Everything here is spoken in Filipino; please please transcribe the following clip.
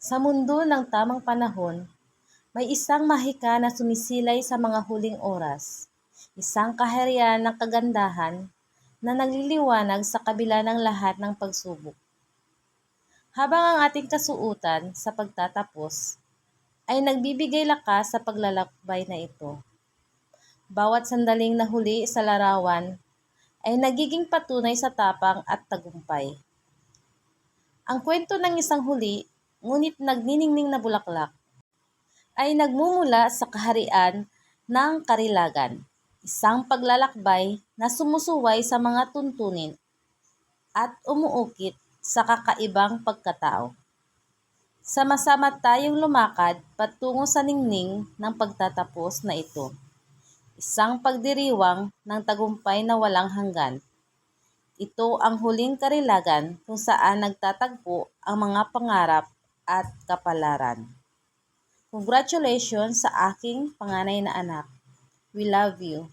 Sa mundo ng tamang panahon, may isang mahika na sumisilay sa mga huling oras. Isang kaharian ng kagandahan na nagliliwanag sa kabila ng lahat ng pagsubok. Habang ang ating kasuotan sa pagtatapos ay nagbibigay lakas sa paglalakbay na ito. Bawat sandaling nahuli sa larawan ay nagiging patunay sa tapang at tagumpay. Ang kwento ng isang huli, ngunit nagniningning na bulaklak, ay nagmumula sa kaharian ng Karilagan, isang paglalakbay na sumusuway sa mga tuntunin at umuukit sa kakaibang pagkatao. Sama-sama tayong lumakad patungo sa ningning ng pagtatapos na ito, isang pagdiriwang ng tagumpay na walang hanggan. Ito ang huling Karilagan kung saan nagtatagpo ang mga pangarap at kapalaran. Congratulations sa aking panganay na anak. We love you.